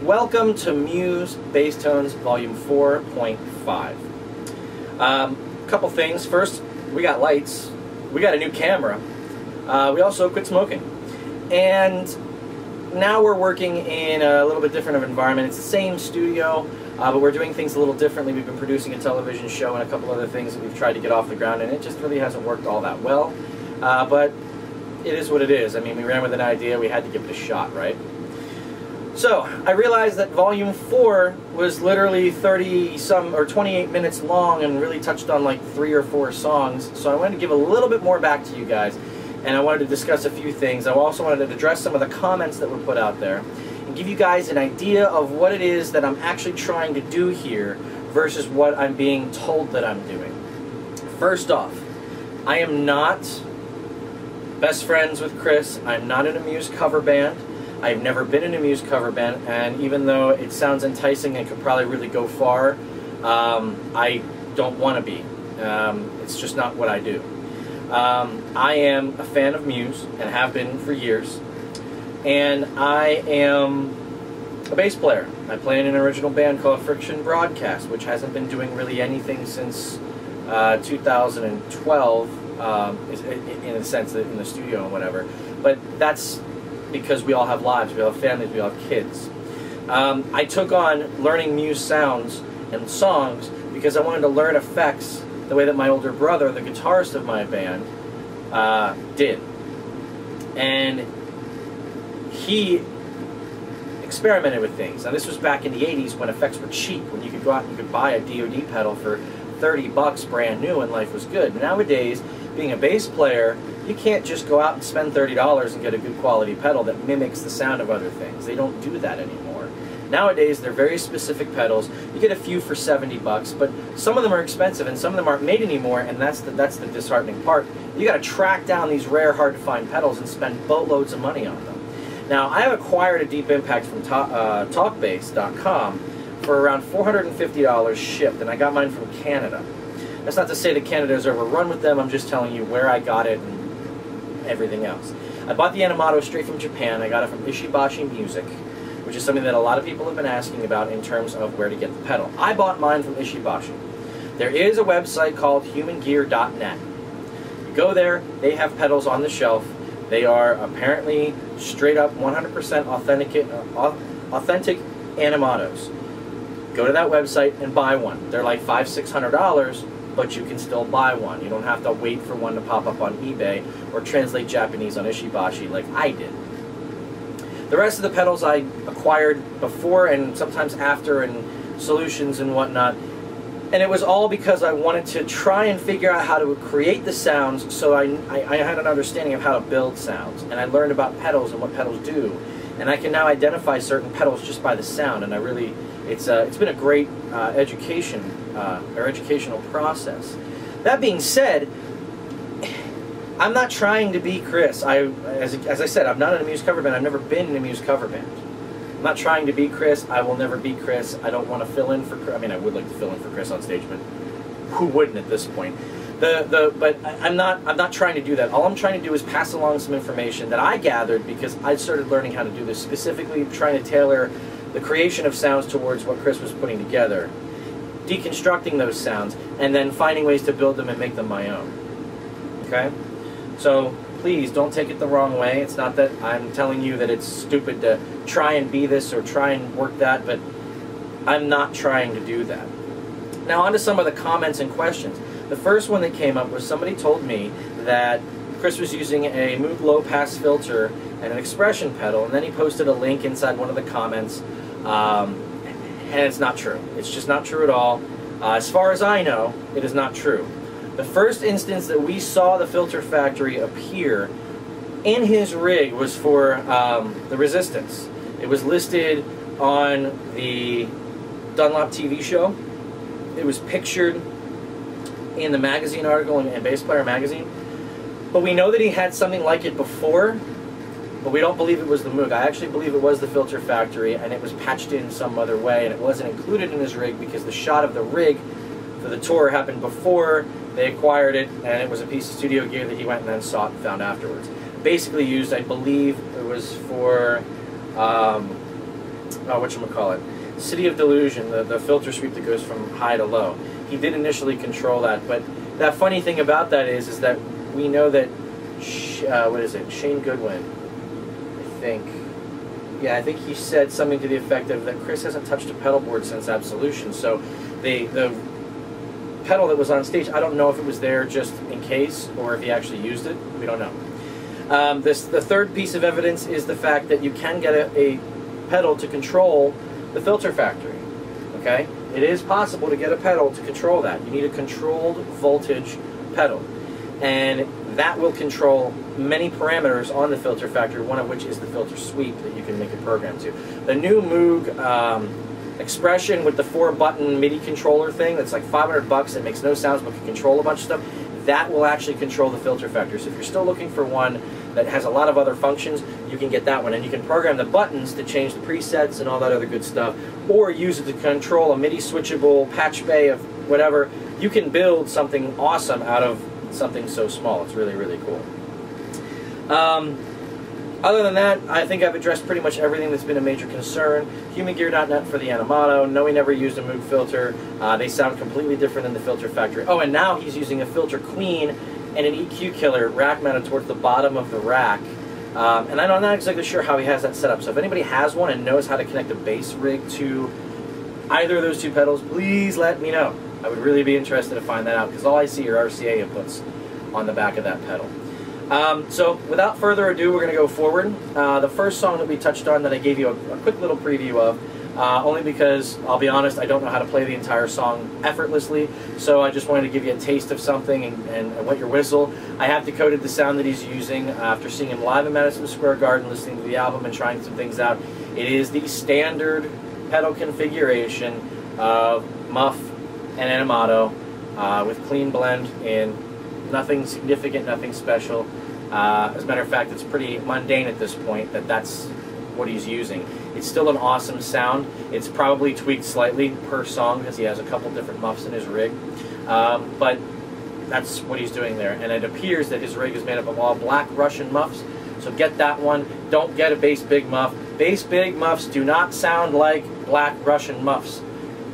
Welcome to Muse Bass Tones Volume 4.5. Couple things. First, we got lights. We got a new camera. We also quit smoking. And now we're working in a little bit different of an environment. It's the same studio, but we're doing things a little differently. We've been producing a television show and a couple other things that we've tried to get off the ground, and it just really hasn't worked all that well. But it is what it is. I mean, we ran with an idea. We had to give it a shot, right? So, I realized that Volume 4 was literally 30-some or 28 minutes long and really touched on like 3 or 4 songs. So I wanted to give a little bit more back to you guys, and I wanted to discuss a few things. I also wanted to address some of the comments that were put out there and give you guys an idea of what it is that I'm actually trying to do here versus what I'm being told that I'm doing. First off, I am not best friends with Chris. I'm not in a Muse cover band. I've never been in a Muse cover band, and even though it sounds enticing and could probably really go far, I don't want to be. It's just not what I do. I am a fan of Muse, and have been for years, and I am a bass player. I play in an original band called Friction Broadcast, which hasn't been doing really anything since 2012, in a sense, in the studio and whatever, but that's because we all have lives, we all have families, we all have kids. I took on learning Muse sounds and songs because I wanted to learn effects the way that my older brother, the guitarist of my band, did. And he experimented with things. Now this was back in the 80s when effects were cheap, when you could go out and you could buy a DoD pedal for 30 bucks brand new and life was good. Nowadays, being a bass player, you can't just go out and spend $30 and get a good quality pedal that mimics the sound of other things. They don't do that anymore. Nowadays, they're very specific pedals. You get a few for 70 bucks, but some of them are expensive and some of them aren't made anymore, and that's the disheartening part. You got to track down these rare, hard-to-find pedals and spend boatloads of money on them. Now, I have acquired a Deep Impact from TalkBass.com for around $450 shipped, and I got mine from Canada. That's not to say that Canada's overrun with them. I'm just telling you where I got it and everything else. I bought the Animato straight from Japan. I got it from Ishibashi Music, which is something that a lot of people have been asking about in terms of where to get the pedal. I bought mine from Ishibashi. There is a website called humangear.net. You go there, they have pedals on the shelf. They are apparently straight up 100% authentic Animatos. Go to that website and buy one. They're like $500–600, but you can still buy one. You don't have to wait for one to pop up on eBay or translate Japanese on Ishibashi like I did. The rest of the pedals I acquired before and sometimes after, and solutions and whatnot, and it was all because I wanted to try and figure out how to create the sounds, so I had an understanding of how to build sounds, and I learned about pedals and what pedals do, and I can now identify certain pedals just by the sound, and I really, it's been a great educational process. That being said, I'm not trying to be Chris. As I said, I'm not in a Muse cover band. I've never been in a Muse cover band. I'm not trying to be Chris. I will never be Chris. I don't want to fill in for Chris. I mean, I would like to fill in for Chris on stage, but who wouldn't at this point? But I'm not trying to do that. All I'm trying to do is pass along some information that I gathered because I started learning how to do this, specifically trying to tailor the creation of sounds towards what Chris was putting together, deconstructing those sounds, and then finding ways to build them and make them my own. Okay? So please don't take it the wrong way. It's not that I'm telling you that it's stupid to try and be this or try and work that, but I'm not trying to do that. Now on to some of the comments and questions. The first one that came up was somebody told me that Chris was using a Moog low-pass filter and an expression pedal, and then he posted a link inside one of the comments and it's not true. It's just not true at all. As far as I know, it is not true. The first instance that we saw the filter factory appear in his rig was for the Resistance. It was listed on the Dunlop TV show. It was pictured in the magazine article in Bass Player magazine. But we know that he had something like it before, but we don't believe it was the Moog. I actually believe it was the filter factory, and it was patched in some other way, and it wasn't included in his rig because the shot of the rig for the tour happened before they acquired it, and it was a piece of studio gear that he went and then sought and found afterwards. Basically used, I believe it was for, whatchamacallit, City of Delusion, the filter sweep that goes from high to low. He did initially control that, but that funny thing about that is that we know that, Shane Goodwin, I think, yeah, I think he said something to the effect of that Chris hasn't touched a pedal board since Absolution, so the pedal that was on stage, I don't know if it was there just in case, or if he actually used it, we don't know. The third piece of evidence is the fact that you can get a pedal to control the filter factory, okay? It is possible to get a pedal to control that. You need a controlled voltage pedal, and that will control many parameters on the filter factory, one of which is the filter sweep that you can make a program to. The new Moog Expression with the 4-button MIDI controller thing that's like $500 that makes no sounds but can control a bunch of stuff, that will actually control the filter factory. So if you're still looking for one that has a lot of other functions, you can get that one. And you can program the buttons to change the presets and all that other good stuff, or use it to control a MIDI switchable patch bay of whatever. You can build something awesome out of something so small. It's really, really cool. Other than that, I think I've addressed pretty much everything that's been a major concern. HumanGear.net for the Animato. No, he never used a Moog filter. They sound completely different than the filter factory. Oh, and now he's using a filter queen and an EQ killer rack mounted towards the bottom of the rack. And I'm not exactly sure how he has that set up. So if anybody has one and knows how to connect a bass rig to either of those two pedals, please let me know. I would really be interested to find that out, because all I see are RCA inputs on the back of that pedal. So without further ado, we're going to go forward. The first song that we touched on that I gave you a quick little preview of, only because, I'll be honest, I don't know how to play the entire song effortlessly, so I just wanted to give you a taste of something and wet your whistle. I have decoded the sound that he's using after seeing him live in Madison Square Garden, listening to the album and trying some things out. It is the standard pedal configuration of muff and Animato with clean blend in. Nothing significant, nothing special. As a matter of fact, it's pretty mundane at this point that that's what he's using. It's still an awesome sound. It's probably tweaked slightly per song because he has a couple different muffs in his rig. But that's what he's doing there. And it appears that his rig is made up of all black Russian muffs. So get that one. Don't get a bass big muff. Bass big muffs do not sound like black Russian muffs.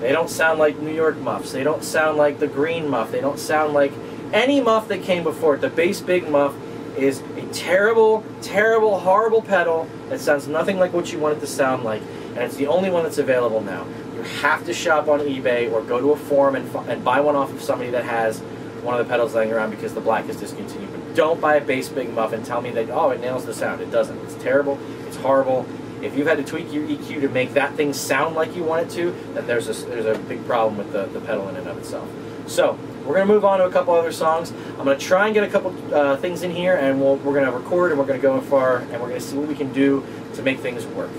They don't sound like New York muffs. They don't sound like the green muff. They don't sound like any muff that came before it. The bass big muff is a terrible, terrible, horrible pedal that sounds nothing like what you want it to sound like, and it's the only one that's available now. You have to shop on eBay or go to a forum and buy one off of somebody that has one of the pedals laying around, because the black is discontinued. But don't buy a bass big muff and tell me that, oh, it nails the sound. It doesn't. It's terrible. It's horrible. If you've had to tweak your EQ to make that thing sound like you want it to, then there's a big problem with the pedal in and of itself. So we're going to move on to a couple other songs. I'm going to try and get a couple things in here, and we're going to record, and we're going to go far, and we're going to see what we can do to make things work.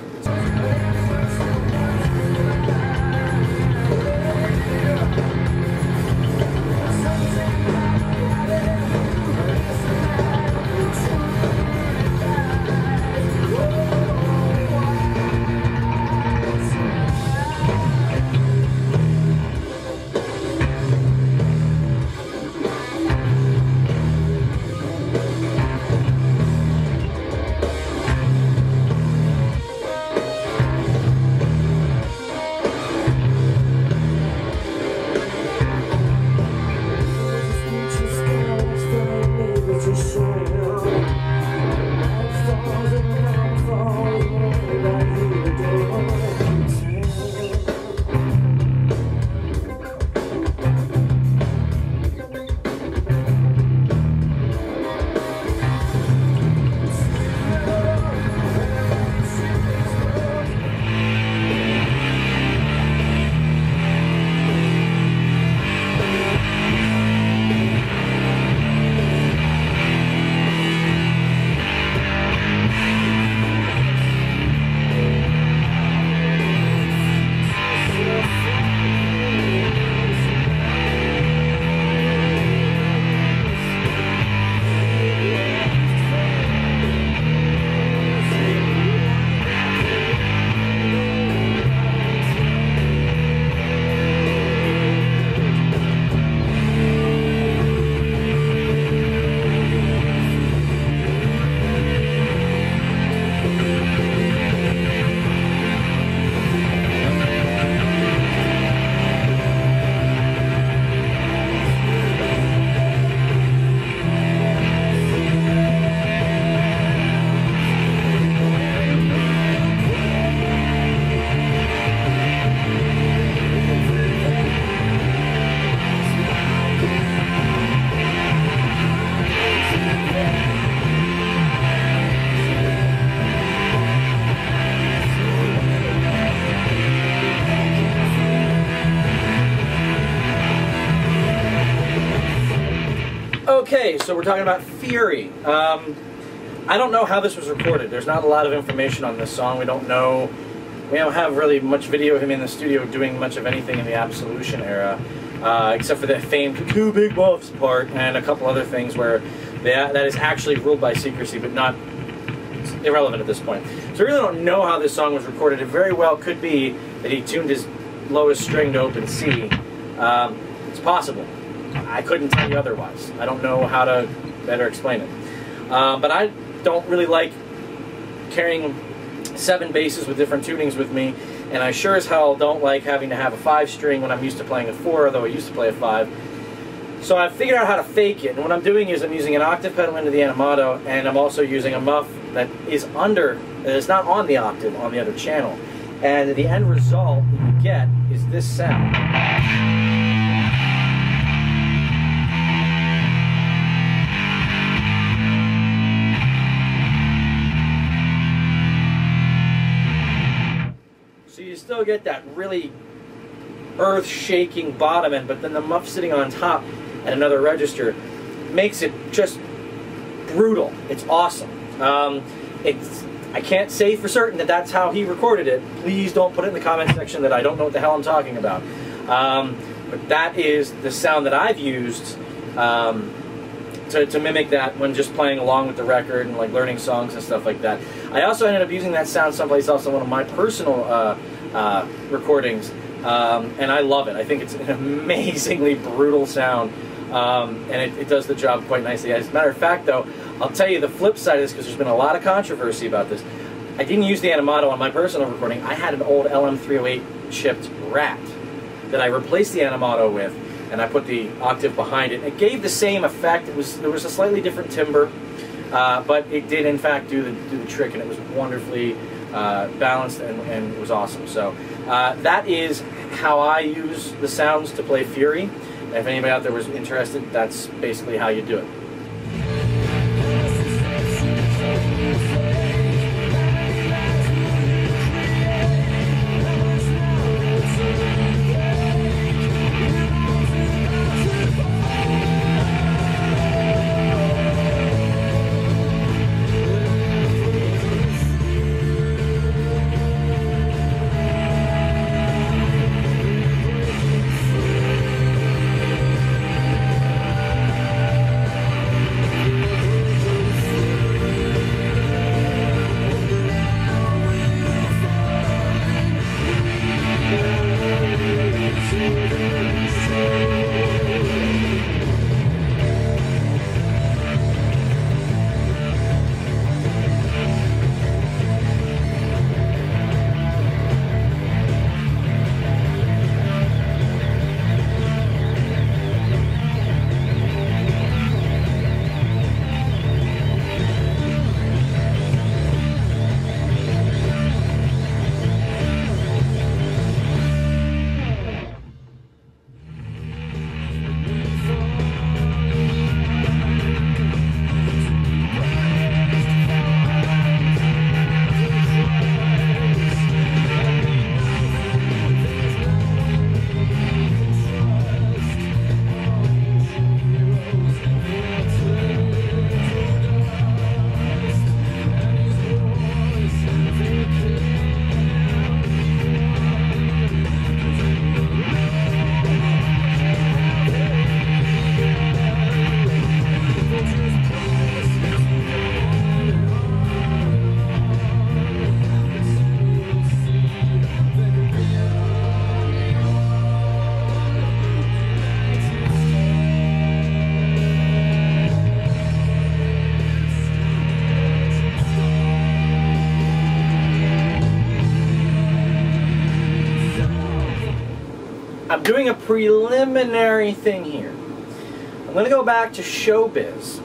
Okay, so we're talking about Fury. I don't know how this was recorded. There's not a lot of information on this song. We don't have really much video of him in the studio doing much of anything in the Absolution era, except for that famed "two big buffs" part and a couple other things where that is actually ruled by secrecy, but not irrelevant at this point. So I really don't know how this song was recorded. It very well could be that he tuned his lowest string to open C. It's possible. I couldn't tell you otherwise. I don't know how to better explain it. But I don't really like carrying 7 basses with different tunings with me, and I sure as hell don't like having to have a 5-string when I'm used to playing a 4, although I used to play a 5. So I've figured out how to fake it, and what I'm doing is I'm using an octave pedal into the animato, and I'm also using a muff that is not on the octave, on the other channel. And the end result that you get is this sound. So you still get that really earth-shaking bottom end, but then the muff sitting on top and another register makes it just brutal. It's awesome. I can't say for certain that that's how he recorded it. Please don't put it in the comment section that I don't know what the hell I'm talking about. But that is the sound that I've used to mimic that when just playing along with the record and like learning songs and stuff like that. I also ended up using that sound someplace else in one of my personal recordings, and I love it. I think it's an amazingly brutal sound, and it does the job quite nicely. As a matter of fact, though, I'll tell you the flip side of this, because there's been a lot of controversy about this. I didn't use the animato on my personal recording. I had an old LM308 chipped Rat that I replaced the animato with, and I put the octave behind it. It gave the same effect. There was a slightly different timbre, but it did in fact do the trick, and it was wonderfully balanced, and it was awesome. So that is how I use the sounds to play Fury. And if anybody out there was interested, that's basically how you do it. I'm doing a preliminary thing here. I'm going to go back to Showbiz,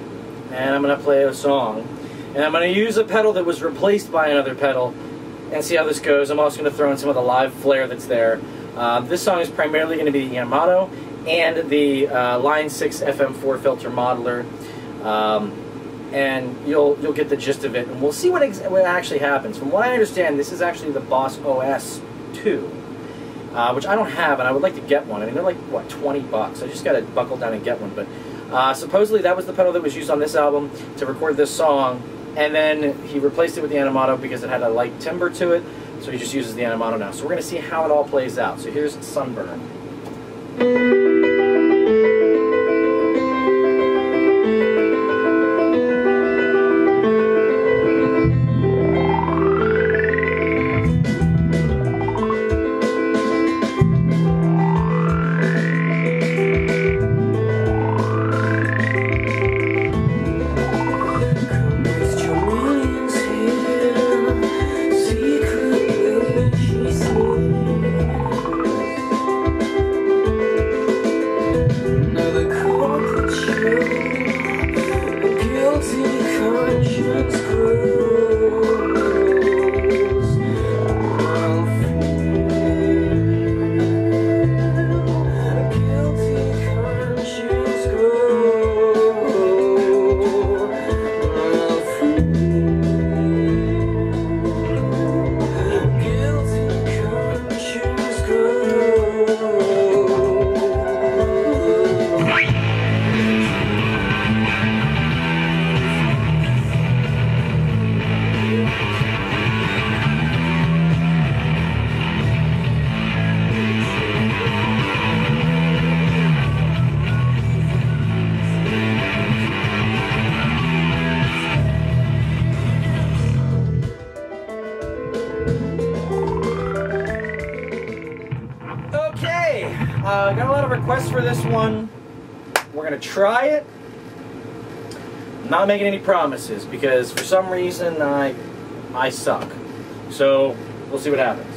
and I'm going to play a song, and I'm going to use a pedal that was replaced by another pedal, and see how this goes. I'm also going to throw in some of the live flair that's there. This song is primarily going to be the Yamato and the Line 6 FM4 filter modeler, and you'll get the gist of it, and we'll see what actually happens. From what I understand, this is actually the Boss OS 2. Which I don't have, and I would like to get one. I mean, they're like, what, 20 bucks? I just got to buckle down and get one. But Supposedly that was the pedal that was used on this album to record this song, and then he replaced it with the Animato because it had a light timbre to it, so he just uses the Animato now. So we're going to see how it all plays out. So here's Sunburn. Got a lot of requests for this one. We're gonna try it. I'm not making any promises because for some reason I suck. So we'll see what happens.